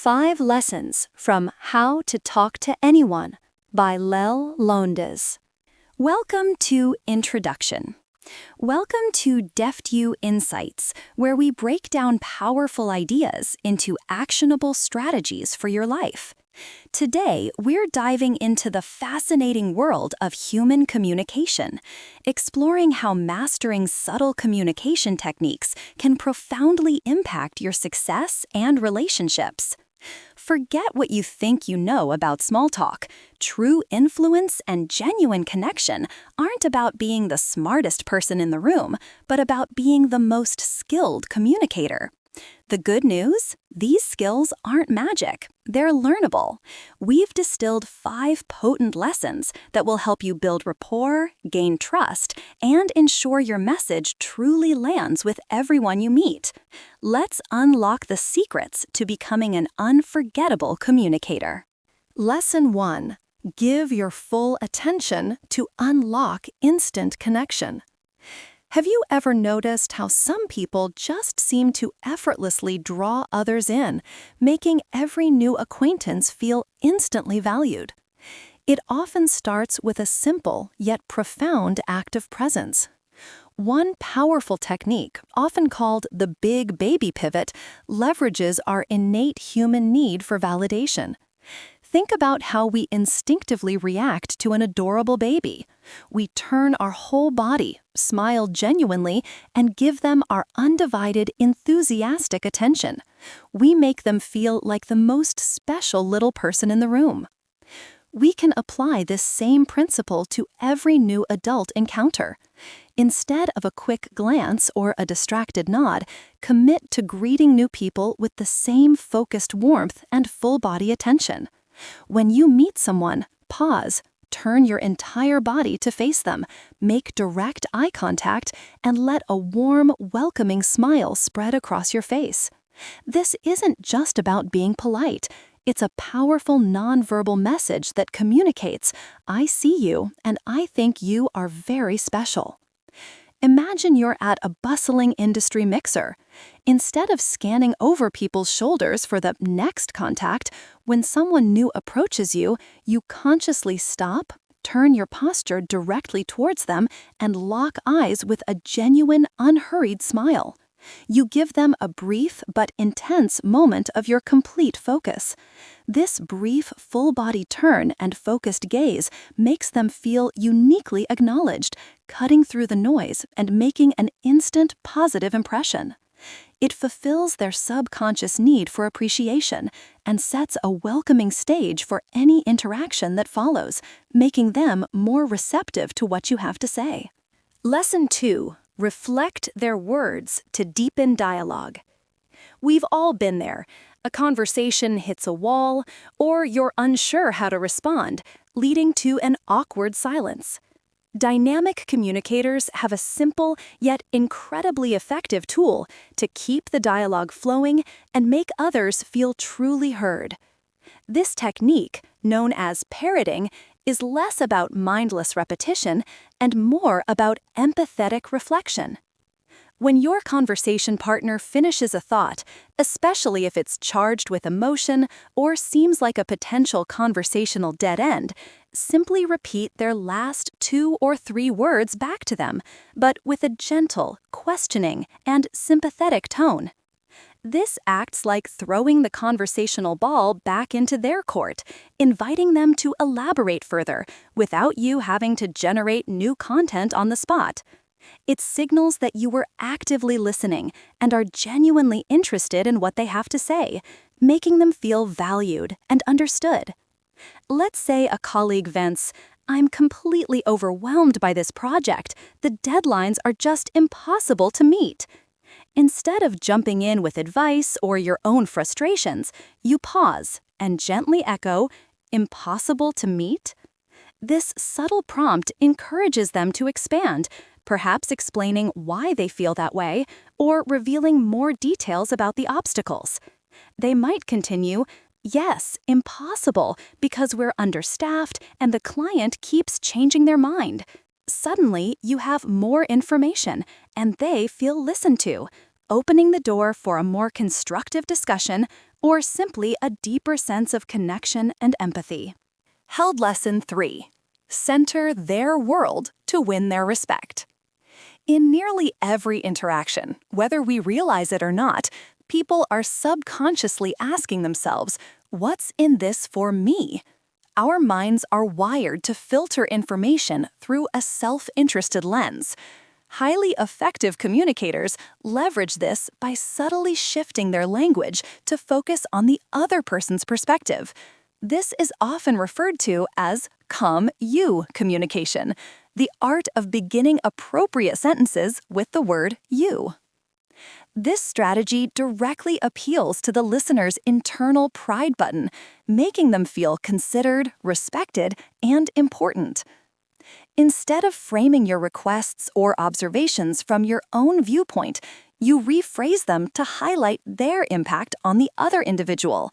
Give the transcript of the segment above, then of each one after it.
5 Lessons from How to Talk to Anyone by Leil Lowndes. Welcome to Introduction. Welcome to DeftU Insights, where we break down powerful ideas into actionable strategies for your life. Today, we're diving into the fascinating world of human communication, exploring how mastering subtle communication techniques can profoundly impact your success and relationships. Forget what you think you know about small talk. True influence and genuine connection aren't about being the smartest person in the room, but about being the most skilled communicator. The good news? These skills aren't magic. They're learnable. We've distilled 5 potent lessons that will help you build rapport, gain trust, and ensure your message truly lands with everyone you meet. Let's unlock the secrets to becoming an unforgettable communicator. Lesson 1. Give your full attention to unlock instant connection. Have you ever noticed how some people just seem to effortlessly draw others in, making every new acquaintance feel instantly valued? It often starts with a simple yet profound act of presence. One powerful technique, often called the big baby pivot, leverages our innate human need for validation. Think about how we instinctively react to an adorable baby. We turn our whole body, smile genuinely, and give them our undivided, enthusiastic attention. We make them feel like the most special little person in the room. We can apply this same principle to every new adult encounter. Instead of a quick glance or a distracted nod, commit to greeting new people with the same focused warmth and full-body attention. When you meet someone, pause, turn your entire body to face them, make direct eye contact, and let a warm, welcoming smile spread across your face. This isn't just about being polite. It's a powerful nonverbal message that communicates, "I see you, and I think you are very special." Imagine you're at a bustling industry mixer. Instead of scanning over people's shoulders for the next contact, when someone new approaches you, you consciously stop, turn your posture directly towards them, and lock eyes with a genuine, unhurried smile. You give them a brief but intense moment of your complete focus. This brief, full-body turn and focused gaze makes them feel uniquely acknowledged, cutting through the noise and making an instant positive impression. It fulfills their subconscious need for appreciation and sets a welcoming stage for any interaction that follows, making them more receptive to what you have to say. Lesson 2. Reflect their words to deepen dialogue. We've all been there. A conversation hits a wall, or you're unsure how to respond, leading to an awkward silence. Dynamic communicators have a simple yet incredibly effective tool to keep the dialogue flowing and make others feel truly heard. This technique, known as parroting, is less about mindless repetition and more about empathetic reflection. When your conversation partner finishes a thought, especially if it's charged with emotion or seems like a potential conversational dead end, simply repeat their last 2 or 3 words back to them, but with a gentle, questioning, and sympathetic tone. This acts like throwing the conversational ball back into their court, inviting them to elaborate further without you having to generate new content on the spot. It signals that you were actively listening and are genuinely interested in what they have to say, making them feel valued and understood. Let's say a colleague vents, "I'm completely overwhelmed by this project. The deadlines are just impossible to meet." Instead of jumping in with advice or your own frustrations, you pause and gently echo, "Impossible to meet?" This subtle prompt encourages them to expand, perhaps explaining why they feel that way or revealing more details about the obstacles. They might continue, "Yes, impossible, because we're understaffed and the client keeps changing their mind." Suddenly, you have more information and they feel listened to, opening the door for a more constructive discussion or simply a deeper sense of connection and empathy. Held Lesson 3. Center their world to win their respect. In nearly every interaction, whether we realize it or not, people are subconsciously asking themselves, "What's in this for me?" Our minds are wired to filter information through a self-interested lens. Highly effective communicators leverage this by subtly shifting their language to focus on the other person's perspective. This is often referred to as come-you communication, the art of beginning appropriate sentences with the word you. This strategy directly appeals to the listener's internal pride button, making them feel considered, respected, and important. Instead of framing your requests or observations from your own viewpoint, you rephrase them to highlight their impact on the other individual.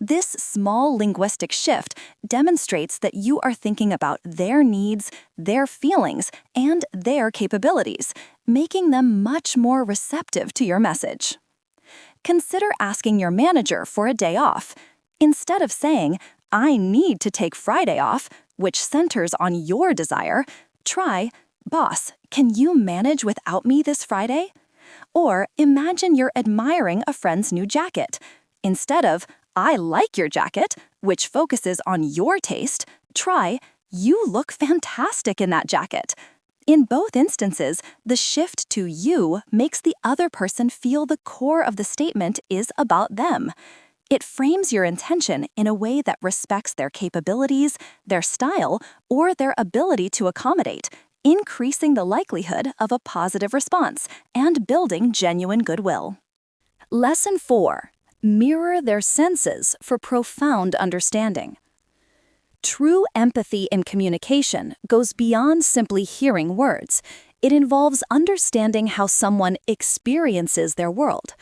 This small linguistic shift demonstrates that you are thinking about their needs, their feelings, and their capabilities, making them much more receptive to your message. Consider asking your manager for a day off. Instead of saying, "I need to take Friday off," which centers on your desire, try, "Boss, can you manage without me this Friday?" Or imagine you're admiring a friend's new jacket. Instead of, "I like your jacket," which focuses on your taste, try, "You look fantastic in that jacket." In both instances, the shift to you makes the other person feel the core of the statement is about them. It frames your intention in a way that respects their capabilities, their style, or their ability to accommodate, increasing the likelihood of a positive response and building genuine goodwill. Lesson 4. Mirror their senses for profound understanding. True empathy in communication goes beyond simply hearing words. It involves understanding how someone experiences their world.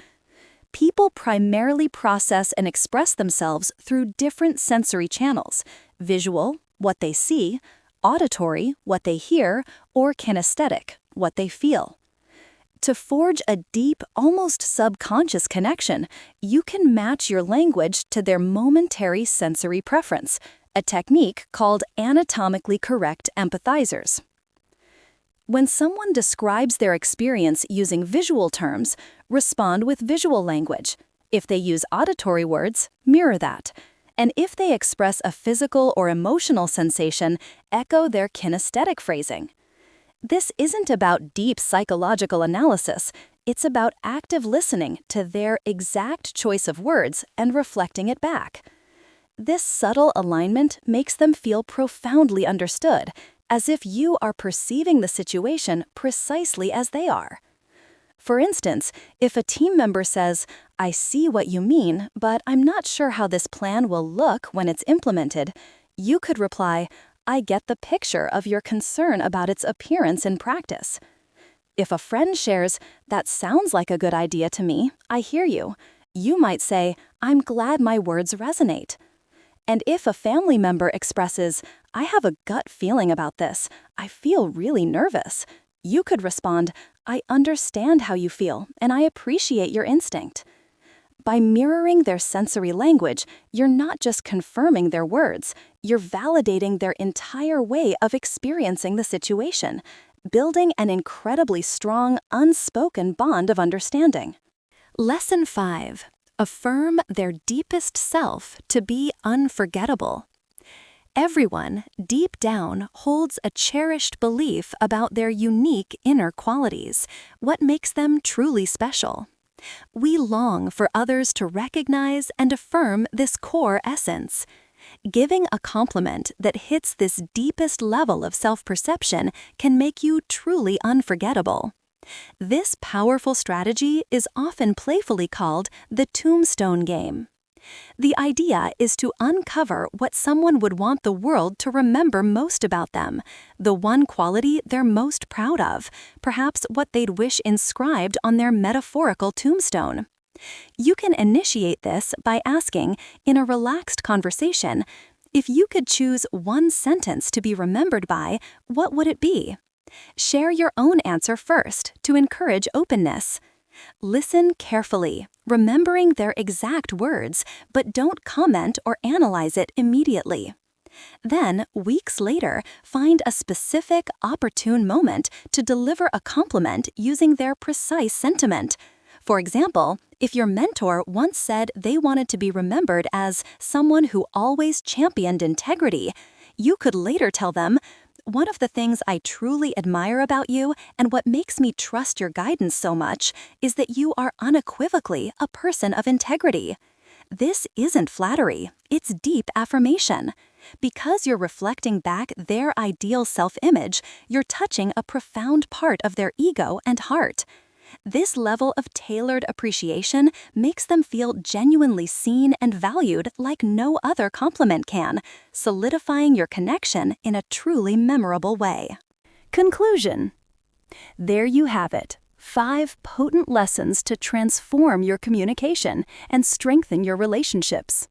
People primarily process and express themselves through different sensory channels: visual, what they see; auditory, what they hear; or kinesthetic, what they feel. To forge a deep, almost subconscious connection, you can match your language to their momentary sensory preference, a technique called anatomically correct empathizers. When someone describes their experience using visual terms, respond with visual language. If they use auditory words, mirror that. And if they express a physical or emotional sensation, echo their kinesthetic phrasing. This isn't about deep psychological analysis. It's about active listening to their exact choice of words and reflecting it back. This subtle alignment makes them feel profoundly understood, as if you are perceiving the situation precisely as they are. For instance, if a team member says, "I see what you mean, but I'm not sure how this plan will look when it's implemented," you could reply, "I get the picture of your concern about its appearance in practice." If a friend shares, "That sounds like a good idea to me, I hear you," you might say, "I'm glad my words resonate." And if a family member expresses, "I have a gut feeling about this, I feel really nervous," you could respond, "I understand how you feel, and I appreciate your instinct." By mirroring their sensory language, you're not just confirming their words, you're validating their entire way of experiencing the situation, building an incredibly strong, unspoken bond of understanding. Lesson 5. Affirm their deepest self to be unforgettable. Everyone, deep down, holds a cherished belief about their unique inner qualities, what makes them truly special. We long for others to recognize and affirm this core essence. Giving a compliment that hits this deepest level of self-perception can make you truly unforgettable. This powerful strategy is often playfully called the tombstone game. The idea is to uncover what someone would want the world to remember most about them, the one quality they're most proud of, perhaps what they'd wish inscribed on their metaphorical tombstone. You can initiate this by asking, in a relaxed conversation, if you could choose one sentence to be remembered by, what would it be? Share your own answer first to encourage openness. Listen carefully, remembering their exact words, but don't comment or analyze it immediately. Then, weeks later, find a specific, opportune moment to deliver a compliment using their precise sentiment. For example, if your mentor once said they wanted to be remembered as someone who always championed integrity, you could later tell them, "One of the things I truly admire about you and what makes me trust your guidance so much is that you are unequivocally a person of integrity." This isn't flattery, it's deep affirmation. Because you're reflecting back their ideal self-image, you're touching a profound part of their ego and heart. This level of tailored appreciation makes them feel genuinely seen and valued like no other compliment can, solidifying your connection in a truly memorable way. Conclusion. There you have it. 5 potent lessons to transform your communication and strengthen your relationships.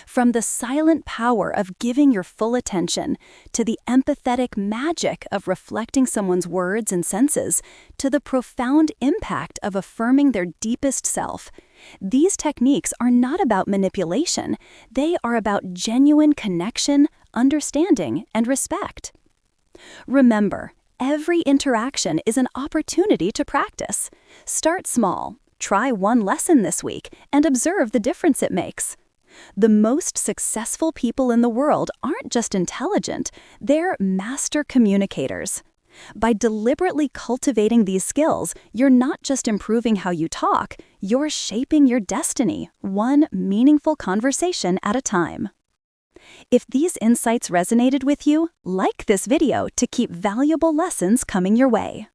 From the silent power of giving your full attention, to the empathetic magic of reflecting someone's words and senses, to the profound impact of affirming their deepest self, these techniques are not about manipulation. They are about genuine connection, understanding, and respect. Remember, every interaction is an opportunity to practice. Start small, try one lesson this week, and observe the difference it makes. The most successful people in the world aren't just intelligent, they're master communicators. By deliberately cultivating these skills, you're not just improving how you talk, you're shaping your destiny, one meaningful conversation at a time. If these insights resonated with you, like this video to keep valuable lessons coming your way.